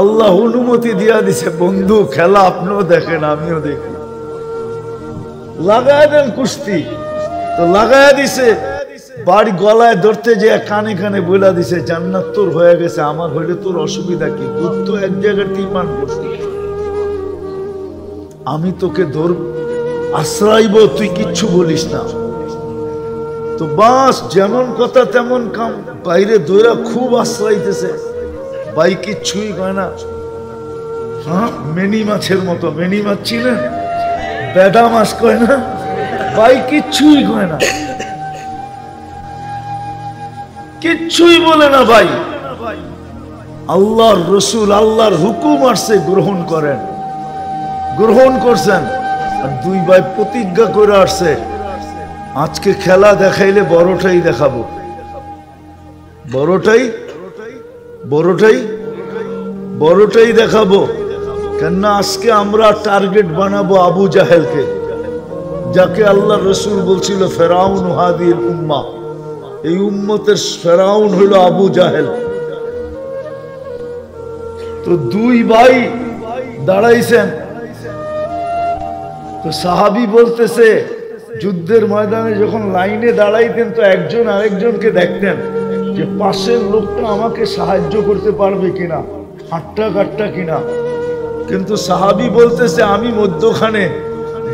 Speaker 1: আল্লাহ অনুমতি দিয়া দিছে, বন্ধু খেলা আপনিও দেখেন আমিও দেখি, লাগায় দেন কুস্তি। তো লাগায় দিছে, বাড়ি গলায় ধরতে যে কানে কানে বইলা দিছে, জান্নাত তোর হয়ে গেছে, আমার হইলে তোর অসুবিধা কি? দুধ তো এক জায়গায় তিনমান করছি, আমি তোকে ধর আশ্রয়ব, তুই কিচ্ছু বলিস না। তো বাস যেমন কথা তেমন কাম, বাইরে দৈরা খুব আশ্রয়তেছে, ভাই কিচ্ছুই কয় না। হ্যাঁ, মেনি মাছের মতো, মেনি মাছ ছিলেন, বেডা মাছ কয় না, ভাই কিচ্ছুই কয় না, কিচ্ছুই বলে না ভাই। আল্লাহর রসুল আল্লাহর হুকুম আসছে, গ্রহণ করেন, গ্রহণ করছেন। আর দুই ভাই প্রতিজ্ঞা করে আসছে, আজকে খেলা দেখাইলে বড়টাই দেখাবো, বড়টাই বড়টাই বড়টাই দেখাবো। কেননা আজকে আমরা টার্গেট বানাবো আবু জাহেলকে, যাকে আল্লাহ রসুল বলছিল ফেরাউন হাদির উম্মাহ, এই উম্মতের ফেরাউন হইল আবু জাহেল। তো দুই ভাই দাঁড়াইছেন, তো সাহাবী বলতেছে, যুদ্ধের ময়দানে যখন লাইনে দাঁড়াইতেন তো একজন আরেকজনকে দেখতেন যে পাশের লোকটা আমাকে সাহায্য করতে পারবে কিনা, হাট্টা কাট্টা কিনা। কিন্তু সাহাবী বলতেছে, আমি মধ্যখানে,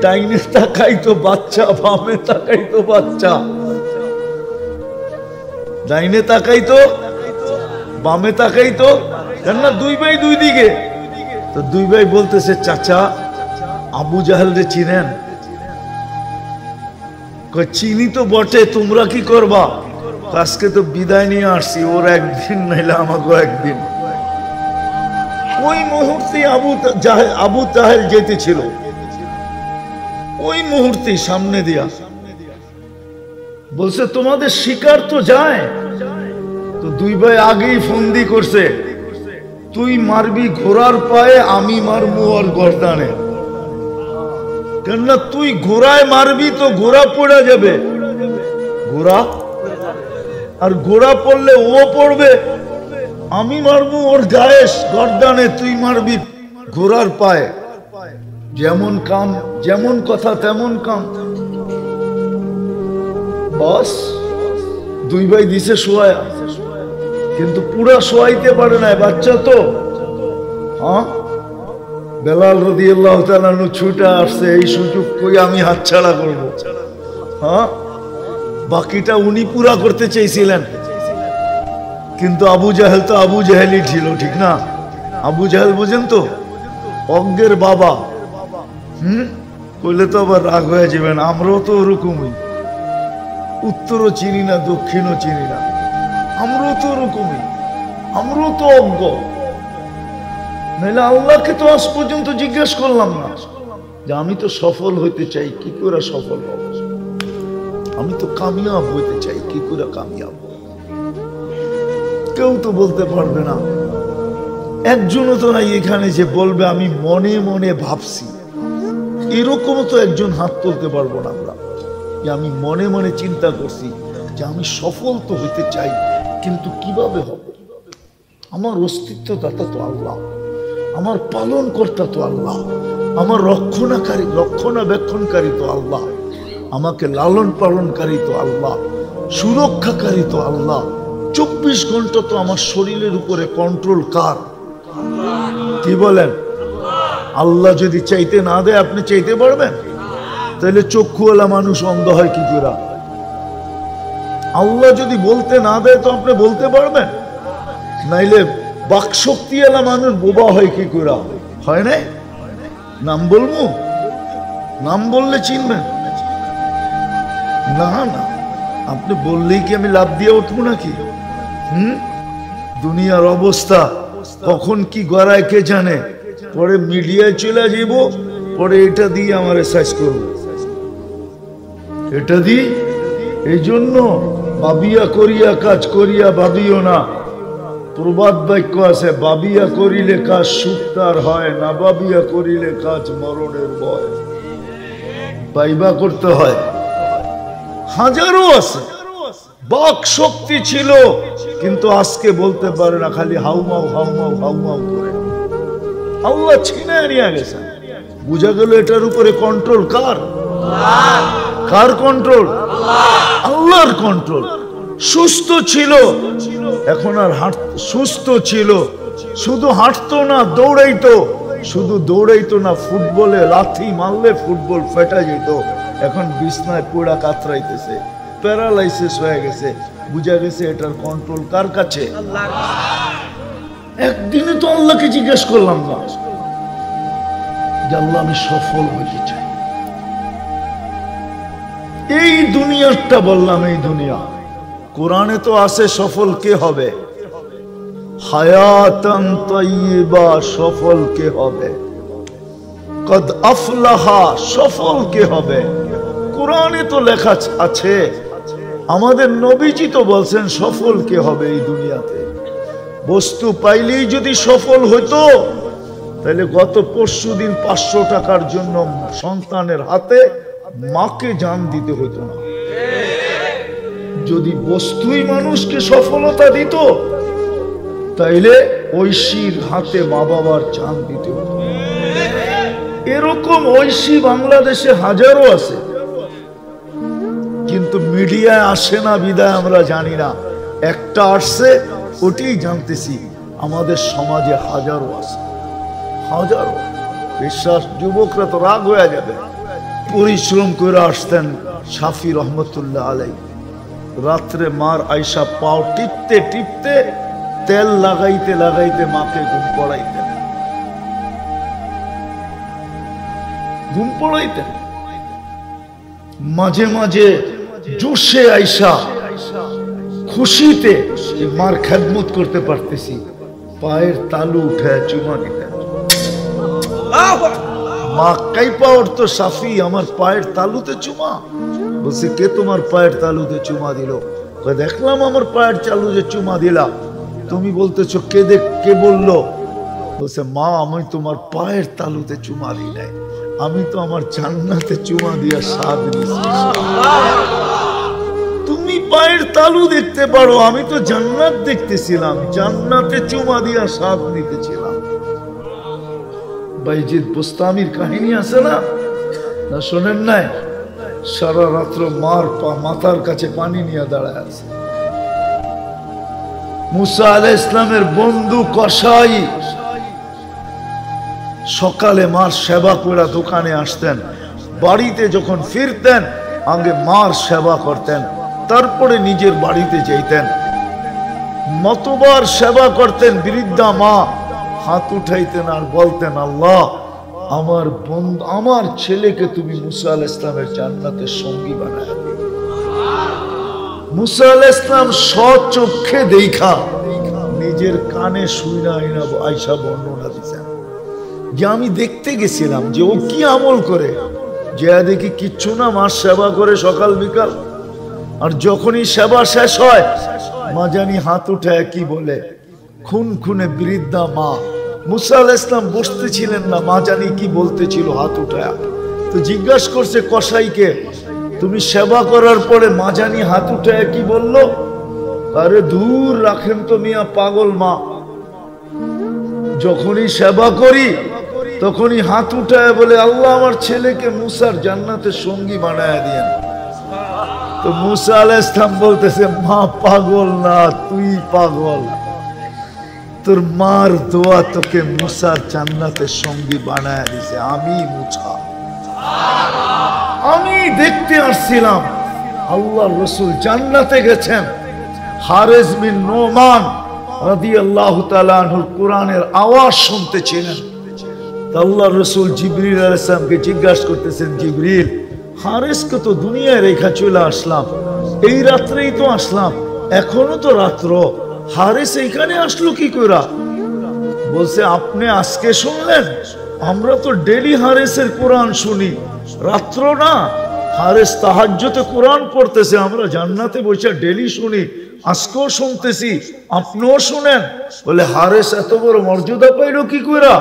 Speaker 1: ডাইনে তাকাই তো বাচ্চা, বামে তাকাই তো বাচ্চা, ডাইনে তাকাই তো বামে তাকাই তো, কেননা দুই ভাই দুই দিকে। তো দুই ভাই বলতেছে, চাচা আবু জাহেল রে চিনেন? চিনি তো বটে, তোমরা কি করবা? আজকে তো বিদায় নিয়ে আসছি, ওর একদিন নাইলে আমাকে একদিন। ওই মুহূর্তে আবু তাহেল যেতেছিল, ওই মুহূর্তে সামনে দিয়া বলছে তোমাদের শিকার তো যায়। তো দুই ভাই আগেই ফন্দি করছে, তুই মারবি ঘোড়ার পায়ে, আমি মারবো ওর গর্দানে। কেননা তুই ঘোড়ায় মারবি তো ঘোড়া পড়ে যাবে, ঘোড়া আর ঘোড়া পড়লে ও পড়বে, আমি মারবো ওর গায়ে গর্দানে, তুই মারবি ঘোড়ার পায়ে। যেমন কাম, যেমন কথা তেমন কাম। বস দুই ভাই দিছে শোয়া, কিন্তু পুরা শোয়াইতে পারে না, বাচ্চা তো। হ্যাঁ, বেলাল রাদিয়াল্লাহু তাআলা ছুটে আসছে, এই সুযোগ কই আমি হাতছাড়া করব? হ্যাঁ, বাকিটা উনি পুরা করতে চেয়েছিলেন, কিন্তু আবু জাহেল তো আবু জাহেলই ছিল, ঠিক না? আবু জাহেল বোঝেন তো, অজ্ঞের বাবা। কইলে তো আবার রাগ হয়ে যাবেন, আমরাও তো ওরকমই, উত্তরও চিনি না দক্ষিণও চিনি না, আমরাও তো ওরকমই, আমরাও তো অজ্ঞ। নাহলে আল্লাহকে তো আজ পর্যন্ত জিজ্ঞেস করলাম না যে আমি তো সফল হইতে চাই, কি করে সফল হব? আমি তো কামিয়াব হইতে চাই, কি করে কামিয়াব? কেউ তো বলতে পারবে না, একজনও তো নাই এখানে যে বলবে আমি মনে মনে ভাবছি। এরকমও তো একজন হাত তুলতে পারবো না আমরা, যে আমি মনে মনে চিন্তা করছি যে আমি সফল তো হইতে চাই, কিন্তু কিভাবে হব? আমার অস্তিত্বদাতা তো আল্লাহ, আমার পালন কর্তা তো আল্লাহ, আমার রক্ষণাবেক্ষণকারী তো আল্লাহ, আমাকে লালন পালনকারী তো আল্লাহ, সুরক্ষাকারী তো আল্লাহ। 24 ঘন্টা তো আমার শরীরের উপরে কন্ট্রোল কার? কি বলেন? আল্লাহ যদি চাইতে না দেয়, আপনি চাইতে পারবেন? তাহলে চক্ষুওয়ালা মানুষ অন্ধ হয় কি করে? আল্লাহ যদি বলতে না দেয় তো আপনি বলতে পারবেন? নাইলে বাকশক্তিওয়ালা মানুষ বোবা হয় কি করে? হয় না? নাম বলবো? নাম বললে চিনবেন না? না, আপনি বললেই কি আমি লাভ দিয়ে উঠবো নাকি? দুনিয়ার অবস্থা কখন কি গড়ায় কে জানে। পরে মিডিয়ায় চলে যাব, পরে এটা দিয়ে আমার সাইজ করব, এটা দি। এই জন্য ভাবিয়া করিয়া কাজ করিয়া ভাবিও না। প্রবাদ বাক্য আছে, ভাবিয়া করিলে কাজ সুখ তার হয় না, ভাবিয়া করিলে কাজ মরণের ভয়। ভাইবা করতে হয়। হাজারো আছে, বাক শক্তি ছিল, কিন্তু আজকে বলতে পারে না, খালি হাউমাউ হাউমাউ হাউমাউ করে। আল্লাহ ছিনে নিয়ে গেছে। বুঝা গেল এটার উপরে কন্ট্রোল কার? কার কন্ট্রোল? আল্লাহর কন্ট্রোল। সুস্থ ছিল, এখন আর সুস্থ ছিল, শুধু হাঁটতো না, দৌড়াইতো। শুধু দৌড়াইতো না, ফুটবলে লাথি মারলে ফুটবল ফেটা যেত। এখন বিছনায় পোড়া কাতরাইতেছে, প্যারালাইসিস হয়ে গেছে। বুঝা গেছে এটার কন্ট্রোল কার কাছে? একদিনে তো আল্লাহকে জিজ্ঞেস করলাম না যে আল্লাহ আমি সফল হইতে চাই। এই দুনিয়াটা বললাম, এই দুনিয়া। কোরআনে তো আছে সফল কে হবে, হায়াতান তাইয়্যিবা সফল কে হবে, কদ আফলাহা সফল কে হবে। কোরআনে তো লেখা আছে, আমাদের নবীজি তো বলছেন সফল কে হবে এই দুনিয়াতে। বস্তু পাইলেই যদি সফল হইতো, তাহলে গত পরশুদিন 500 টাকার জন্য সন্তানের হাতে মাকে জান দিতে হইতো না। যদি বস্তুই মানুষকে সফলতা দিত, তাইলে ঐশীর হাতে মা বাবার জান দিতে হতো। এরকম ঐশী বাংলাদেশে হাজারো আছে, কিন্তু মিডিয়ায় আসে না বিদায় আমরা জানি না। একটা আসছে, ওটাই জানতেছি। আমাদের সমাজে হাজারো আছে, হাজারো। বিশ্বাস, যুবকরা তো রাগ হয়ে যাবে। পরিশ্রম করে আসতেন শাফি রহমতুল্লাহ আলাই, রাত্রে মার আয়সা পাও টিপতে টিপতে, তেল লাগাইতে লাগাইতে মাকে ঘুম পড়াইতেন, ঘুম পড়াইতেন। মাঝে মাঝে জোশে আয়সা খুশিতে মার খেদমত করতে পারতেছি, পায়ের তালু উঠায় চুমা দিতেন। মা কাইপা উঠতো, সাফি আমার পায়ের তালুতে চুমা। বলছে কে তোমার পায়ের তালুতে চুমা দিল? দেখলাম আমার পায়ের তালুতে চুমা দিলা। তুমি বলতেছো কে বললো? বলছে মা আমি তোমার পায়ের তালুতে চুমা দিই নাই, আমি তো আমার জান্নাতে চুমা দিয়া স্বাদ নিয়েছি। তুমি পায়ের তালু দেখতে পারো, আমি তো জান্নাত দেখতেছিলাম, জান্নাতে চুমা দিয়া স্বাদ নিতেছিলাম। বাইজিদ বুস্তামির কাহিনী আছে না, না শোনেন নাই? সারা রাত্র মাথার কাছে পানি নিয়ে দাঁড়ায় আছে। মুসা আলাইহিস সালামের বন্ধু কসাই সকালে মার সেবা করে দোকানে আসতেন, বাড়িতে যখন ফিরতেন আগে মার সেবা করতেন, তারপরে নিজের বাড়িতে যেতেন। মতবার সেবা করতেন। বৃদ্ধা মা হাত উঠাইতেন আর বলতেন আল্লাহ আমার বন্ধু আমার ছেলেকে তুমি মুসা আলাইহিস সালামের জান্নাতের সঙ্গী বানায় দিও। মুসা আলাইহিস সালাম স্বচক্ষে দেখা নিজের কানে শুইনা আয়সা বর্ণনা দিতেন যে আমি দেখতে গেছিলাম যে ও কি আমল করে, যে দেখি কিচ্ছু না, মার সেবা করে সকাল বিকাল, আর যখনই সেবা শেষ হয় মা জানি হাত উঠায় কি বলে, খুন খুনে বৃদ্ধা মা। মুসা আলাইহিস সালাম বসতেছিলেন না, মা জানি কি বলতেছিল হাত উঠায়। তো জিজ্ঞাসা করছে কসাইকে, তুমি সেবা করার পরে মা জানি হাত উঠায় কি বললো? আরে দূর রাখেন তো মিয়া, পাগল মা, যখনই সেবা করি তখনই হাত উঠায় বলে আল্লাহ আমার ছেলেকে মুসার জান্নাতের সঙ্গী বানায় দিয়েন। তো মুসা আলাইহিস সালাম বলতেছে মা পাগল না, তুই পাগল, তোর মার দোয়া তোকে মুসার জান্নাতের সঙ্গী বানায় দিছে, আমি মুছা। আমি দেখতে আসছিলাম আল্লাহর রাসূল জান্নাতে গেছেন। হারেস বিন নোমান রাদিয়াল্লাহু তাআলা আনহুর কোরআনের আওয়াজ শুনতেছিলেন। আল্লাহর রাসূল জিবরিল আলাইহিস সালামকে জিজ্ঞাসা করতেছেন, জিবরিল হারেসকে তো দুনিয়ায় রেখা চলে আসলাম, এই রাত্রেই তো আসলাম, এখনো তো রাত্র, হারেস এইখানে আসলো কি করে? বলছে আপনি আজকে শুনলেন, আমরা তো ডেলি হারেসের কোরআন শুনি, রাত্র না, হারেস তাহাজ্জুদে কোরআন পড়তেছে, আমরা জান্নাতে বসে ডেলি শুনি, আজকেও শুনতেছি, আপনিও শুনেন। বলে হারেস এত বড় মর্যাদা পাইল কি করে?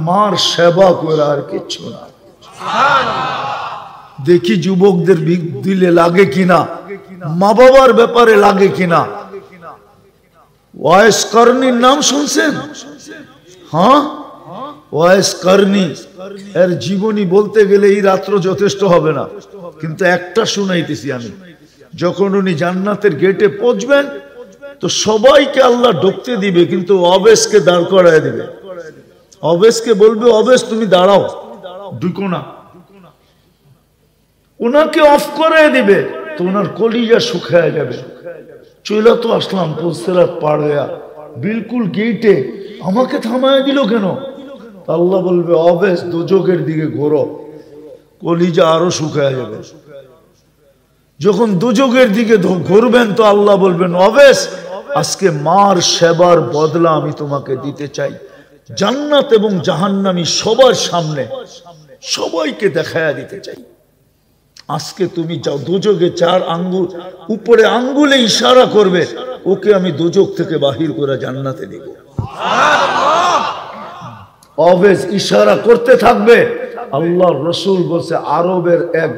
Speaker 1: মার সেবা করে, আর কিচ্ছু না। দেখি যুবকদের দিলে লাগে কিনা, মা বাবার ব্যাপারে লাগে কিনা। ওয়াইস করনির নাম শুনছেন? হ্যাঁ, ওয়াইস করনি এর জীবনী বলতে গেলে এই রাত্র যথেষ্ট হবে না, কিন্তু একটা শুনাইতেছি আমি। যখন উনি জান্নাতের গেটে পৌঁছবেন তো সবাইকে আল্লাহ ঢুকতে দিবে, কিন্তু অবেশকে দাঁড় করায় দিবে। অবেশকে বলবে অবেশ তুমি দাঁড়াও, ঢুকো না। ওনাকে অফ করে দিবে তো ওনার কলিজা শুকায় যাবে। চলে তো আসলাম পুলসিরাত পার হইয়া, বিলকুল গেটে আমাকে থামায় দিল কেন? আল্লাহ বলবে অবেশ দোজখের দিকে ঘোরো, কলিজা আরো শুকায় যাবে। যখন দোজখের দিকে ঘুরবেন তো আল্লাহ বলবেন অবেশ আজকে মার সেবার বদলা আমি তোমাকে দিতে চাই, জান্নাত এবং জাহান্নামী সবার সামনে সবাইকে দেখায়া দিতে চাই। আজকে তুমি যাও দোজখে 4 আঙ্গুল উপরে আঙ্গুলে ইশারা করবে, ওকে আমি দোজখ থেকে বাহির করে জান্নাতে নিব। অবেশ ইশারা করতে থাকবে। আল্লাহর রাসূল বলছে আরবের এক